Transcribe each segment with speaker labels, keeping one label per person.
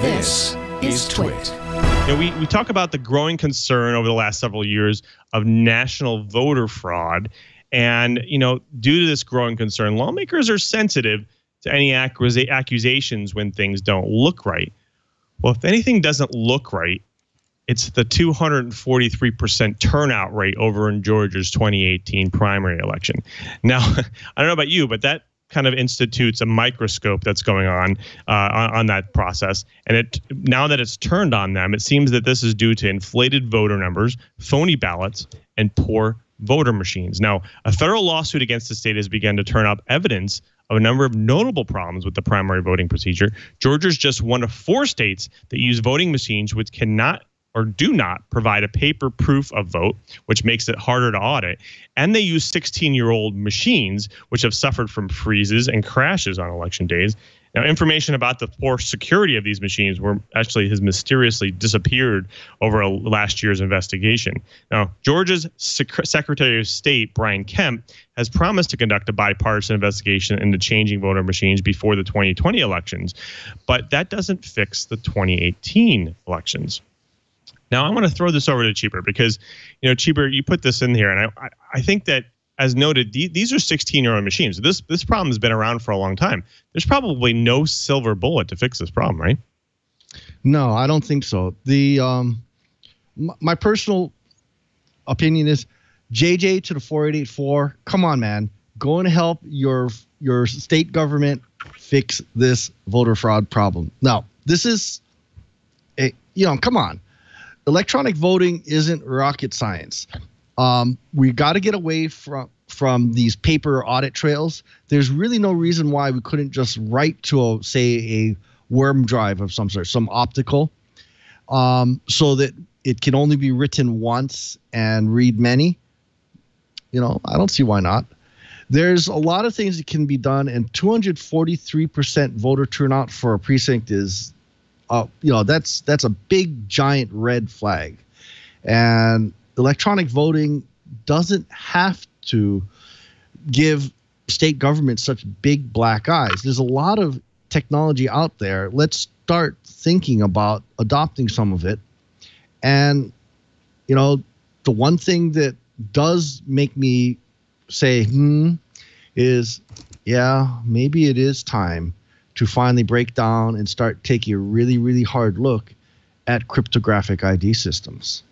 Speaker 1: This is TWiT.
Speaker 2: We talk about the growing concern over the last several years of national voter fraud. And, due to this growing concern, lawmakers are sensitive to any accusations when things don't look right. Well, if anything doesn't look right, it's the 243% turnout rate over in Georgia's 2018 primary election. Now, I don't know about you, but that kind of institutes a microscope that's going on that process. And now that it's turned on them, it seems that this is due to inflated voter numbers, phony ballots, and poor voter machines. Now, a federal lawsuit against the state has begun to turn up evidence of a number of notable problems with the primary voting procedure. Georgia's just one of 4 states that use voting machines which cannot or do not provide a paper proof of vote, which makes it harder to audit. And they use 16-year-old machines, which have suffered from freezes and crashes on election days. Now, information about the poor security of these machines has mysteriously disappeared over last year's investigation. Now, Georgia's Secretary of State, Brian Kemp, has promised to conduct a bipartisan investigation into changing voter machines before the 2020 elections. But that doesn't fix the 2018 elections. Now, I want to throw this over to Cheeber because, Cheeber, you put this in here, and I think that, as noted, these are 16-year-old machines. This problem has been around for a long time. There's probably no silver bullet to fix this problem, right?
Speaker 3: No, I don't think so. My personal opinion is JJ to the 4884. Come on, man. Go and help your state government fix this voter fraud problem. Now, this is, come on. Electronic voting isn't rocket science. We got to get away from these paper audit trails. There's really no reason why we couldn't just write to, a worm drive of some sort, some optical, so that it can only be written once and read many. I don't see why not. There's a lot of things that can be done, and 243% voter turnout for a precinct is, that's a big, giant red flag. And electronic voting doesn't have to give state government such big black eyes. There's a lot of technology out there. Let's start thinking about adopting some of it. And, the one thing that does make me say, is, maybe it is time to finally break down and start taking a really, really hard look at cryptographic ID systems.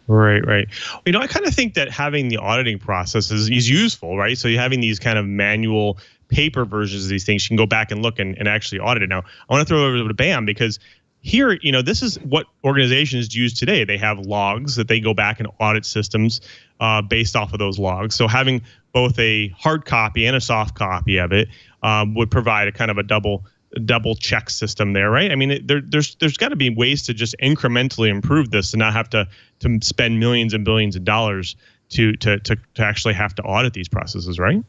Speaker 2: Right. I kind of think that having the auditing process is useful, right? So you're having these kind of manual paper versions of these things. You can go back and look and actually audit it. Now, I want to throw it over to Bam because here, this is what organizations use today. They have logs that they go back and audit systems based off of those logs. So having both a hard copy and a soft copy of it would provide a kind of a double check system there, right? I mean, there's got to be ways to just incrementally improve this and not have to spend millions and billions of dollars to actually have to audit these processes, right?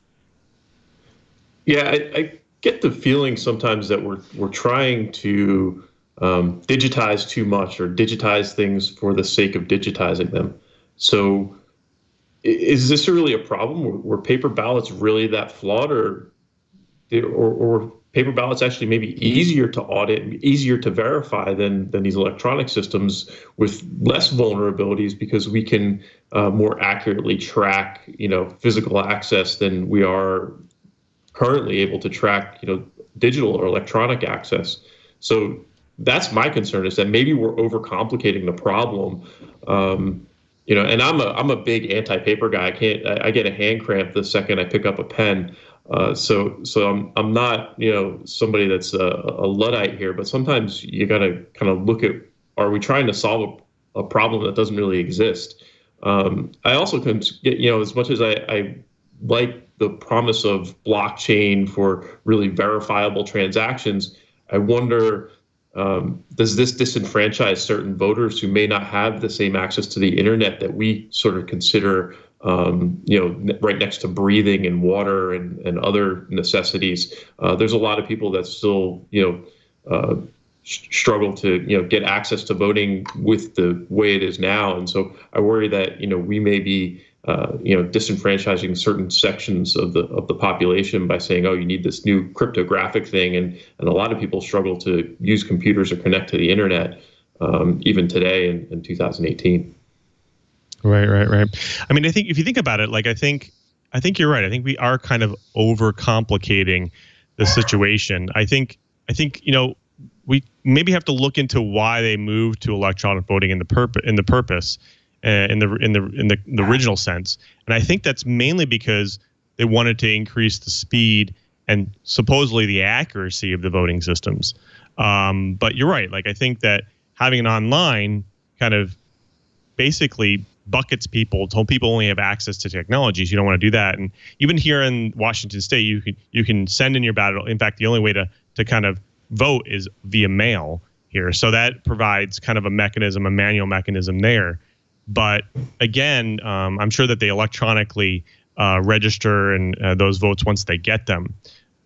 Speaker 4: Yeah, I get the feeling sometimes that we're trying to digitize too much or digitize things for the sake of digitizing them. So is this really a problem? Were paper ballots really that flawed, or paper ballots actually maybe easier to audit and easier to verify than these electronic systems with less vulnerabilities because we can more accurately track, physical access than we are currently able to track, digital or electronic access. So that's my concern, is that maybe we're overcomplicating the problem. And I'm a big anti-paper guy. I get a hand cramp the second I pick up a pen. So I'm not, somebody that's a Luddite here, but sometimes you got to kind of look at, are we trying to solve a problem that doesn't really exist? I also can get, as much as I like the promise of blockchain for really verifiable transactions, I wonder, does this disenfranchise certain voters who may not have the same access to the internet that we sort of consider, right next to breathing and water and other necessities? There's a lot of people that still, struggle to, get access to voting with the way it is now. And so I worry that, we may be disenfranchising certain sections of the population by saying, oh, you need this new cryptographic thing, and a lot of people struggle to use computers or connect to the internet even today in 2018.
Speaker 2: Right. I mean, I think if you think about it, like I think you're right. I think we are kind of overcomplicating the situation. I think we maybe have to look into why they moved to electronic voting in the purpose. In the original sense, and I think that's mainly because they wanted to increase the speed and supposedly the accuracy of the voting systems. But you're right. Like I think that having an online kind of basically buckets people, told people only have access to technologies. You don't want to do that. And even here in Washington State, you can send in your ballot. In fact, the only way to kind of vote is via mail here. So that provides kind of a manual mechanism there. But again, I'm sure that they electronically register and those votes once they get them.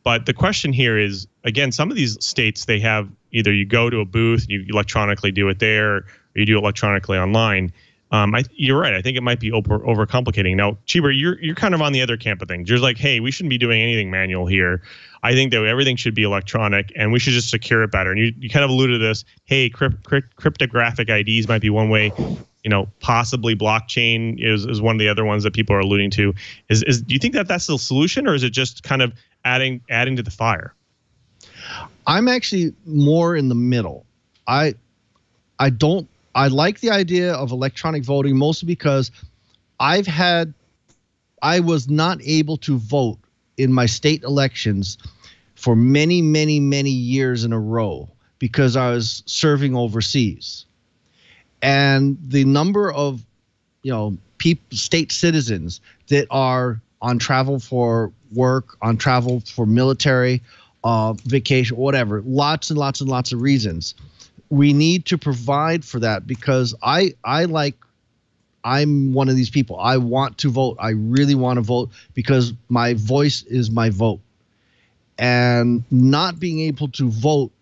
Speaker 2: But the question here is, again, some of these states, they have either you go to a booth, you electronically do it there, or you do it electronically online. You're right. I think it might be overcomplicating. Now, Cheeber, you're kind of on the other camp of things. You're like, hey, we shouldn't be doing anything manual here. I think that everything should be electronic, and we should just secure it better. And you kind of alluded to this. Hey, cryptographic IDs might be one way. Possibly blockchain is one of the other ones that people are alluding to. Do you think that that's the solution, or is it just kind of adding to the fire?
Speaker 3: I'm actually more in the middle. I like the idea of electronic voting mostly because I was not able to vote in my state elections for many, many, many years in a row because I was serving overseas. And the number of, state citizens that are on travel for work, on travel for military, vacation, whatever, lots and lots and lots of reasons. We need to provide for that because I'm one of these people. I want to vote. I really want to vote because my voice is my vote. And not being able to vote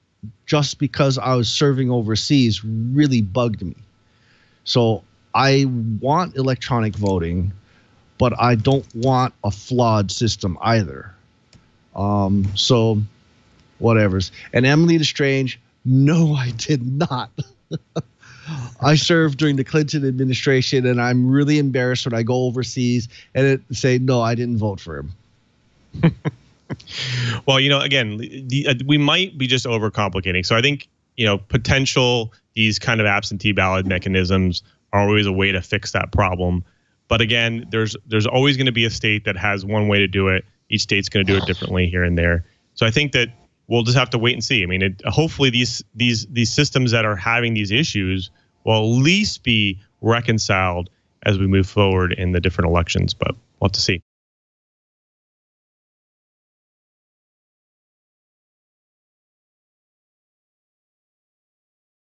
Speaker 3: just because I was serving overseas really bugged me. So I want electronic voting, but I don't want a flawed system either. So whatever's. And Emily Lestrange, no, I did not. I served during the Clinton administration, and I'm really embarrassed when I go overseas and say, no, I didn't vote for him.
Speaker 2: Well, again, we might be just overcomplicating. So I think, these kind of absentee ballot mechanisms are always a way to fix that problem. But again, there's always going to be a state that has one way to do it. Each state's going to do it differently here and there. So I think that we'll just have to wait and see. I mean, hopefully these systems that are having these issues will at least be reconciled as we move forward in the different elections. But we'll have to see.